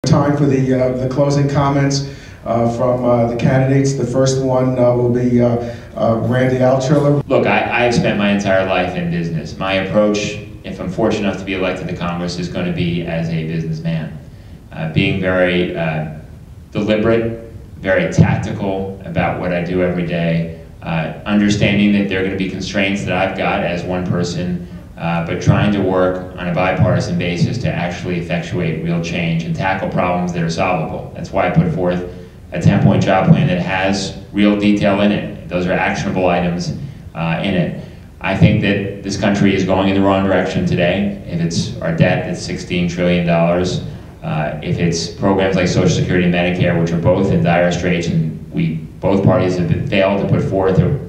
Time for the closing comments from the candidates. The first one will be Randy Altschuler. Look, I have spent my entire life in business. My approach, if I'm fortunate enough to be elected to Congress, is going to be as a businessman. Being very deliberate, very tactical about what I do every day, understanding that there are going to be constraints that I've got as one person, but trying to work on a bipartisan basis to actually effectuate real change and tackle problems that are solvable. That's why I put forth a 10-point job plan that has real detail in it. Those are actionable items in it. I think that this country is going in the wrong direction today. If it's our debt that's $16 trillion, if it's programs like Social Security and Medicare, which are both in dire straits, and both parties have failed to put forth or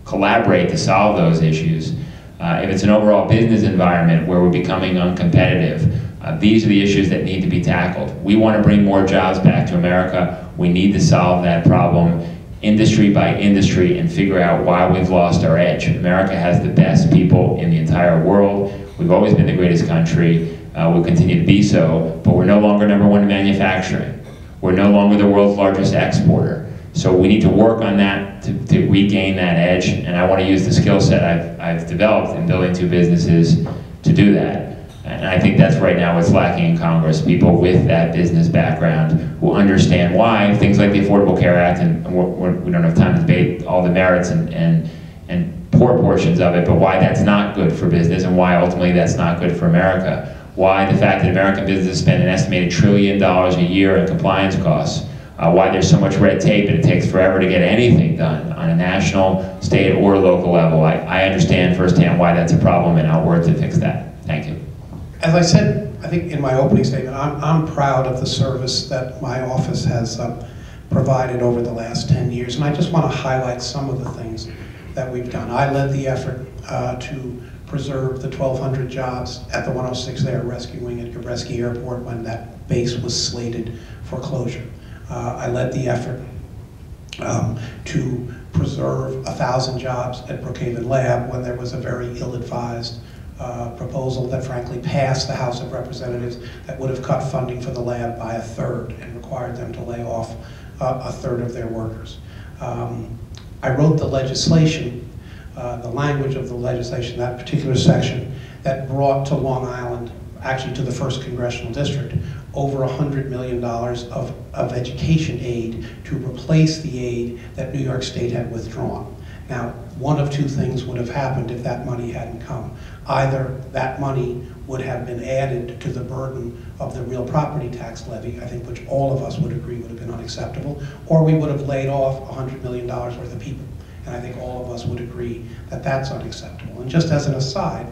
collaborate to solve those issues. If it's an overall business environment where we're becoming uncompetitive, these are the issues that need to be tackled. We want to bring more jobs back to America. We need to solve that problem industry by industry and figure out why we've lost our edge. America has the best people in the entire world. We've always been the greatest country. We'll continue to be so, but we're no longer #1 in manufacturing. We're no longer the world's largest exporter. So we need to work on that to regain that edge, and I want to use the skill set I've developed in building 2 businesses to do that. And I think that's right now what's lacking in Congress, people with that business background who understand why things like the Affordable Care Act, and we don't have time to debate all the merits and poor portions of it, but why that's not good for business and why ultimately that's not good for America. Why the fact that American businesses spend an estimated $1 trillion a year in compliance costs. Why there's so much red tape and it takes forever to get anything done on a national, state, or local level. I understand firsthand why that's a problem, and I'll work to fix that. Thank you. As I said, I think in my opening statement, I'm proud of the service that my office has provided over the last 10 years, and I just want to highlight some of the things that we've done. I led the effort to preserve the 1,200 jobs at the 106 Air Rescue Wing at Gabreski Airport when that base was slated for closure. I led the effort to preserve 1,000 jobs at Brookhaven Lab when there was a very ill-advised proposal that frankly passed the House of Representatives that would have cut funding for the lab by 1/3 and required them to lay off 1/3 of their workers. I wrote the legislation, the language of the legislation, that particular section, that brought to Long Island, actually to the 1st Congressional District, over $100 million of education aid to replace the aid that New York State had withdrawn. Now, one of 2 things would have happened if that money hadn't come. Either that money would have been added to the burden of the real property tax levy, I think, which all of us would agree would have been unacceptable, or we would have laid off $100 million worth of people. And I think all of us would agree that that's unacceptable. And just as an aside,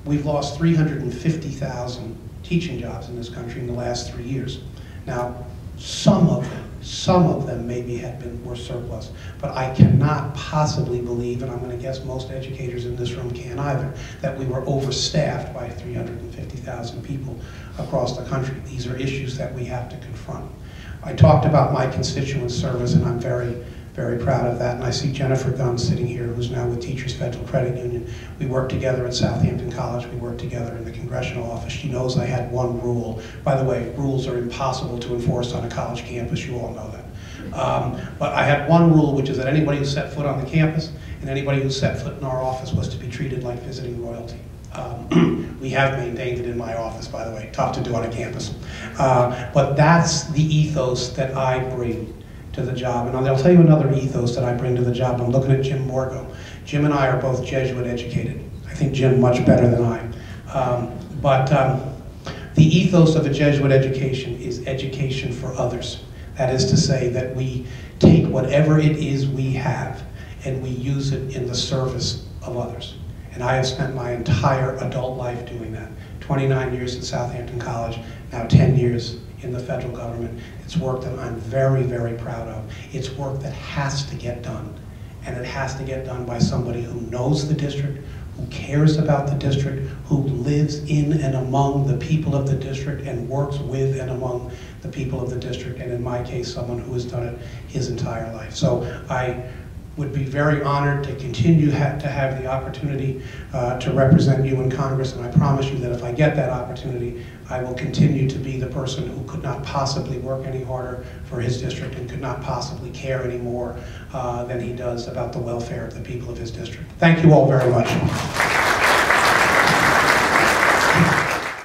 we've lost 350,000 teaching jobs in this country in the last 3 years. Now, some of them maybe were surplus, but I cannot possibly believe, and I'm going to guess most educators in this room can't either, that we were overstaffed by 350,000 people across the country. These are issues that we have to confront. I talked about my constituent service, and I'm very, very proud of that. And I see Jennifer Gunn sitting here, who's now with Teachers Federal Credit Union. We worked together at Southampton College. We worked together in the Congressional office. She knows I had one rule. By the way, rules are impossible to enforce on a college campus. You all know that. But I had one rule, which is that anybody who set foot on the campus and anybody who set foot in our office was to be treated like visiting royalty. We have maintained it in my office, by the way. Tough to do on a campus. But that's the ethos that I bring to the job. And I'll tell you another ethos that I bring to the job. I'm looking at Jim Morgo. Jim and I are both Jesuit educated. I think Jim much better than I. The ethos of a Jesuit education is education for others. That is to say that we take whatever it is we have and we use it in the service of others. And I have spent my entire adult life doing that. 29 years at Southampton College, now 10 years in the federal government. It's work that I'm very, very proud of. It's work that has to get done. And it has to get done by somebody who knows the district, who cares about the district, who lives in and among the people of the district and works with and among the people of the district, and in my case, someone who has done it his entire life. So I would be very honored to continue to have the opportunity to represent you in Congress, and I promise you that if I get that opportunity, I will continue to be the person who could not possibly work any harder for his district and could not possibly care any more than he does about the welfare of the people of his district. Thank you all very much.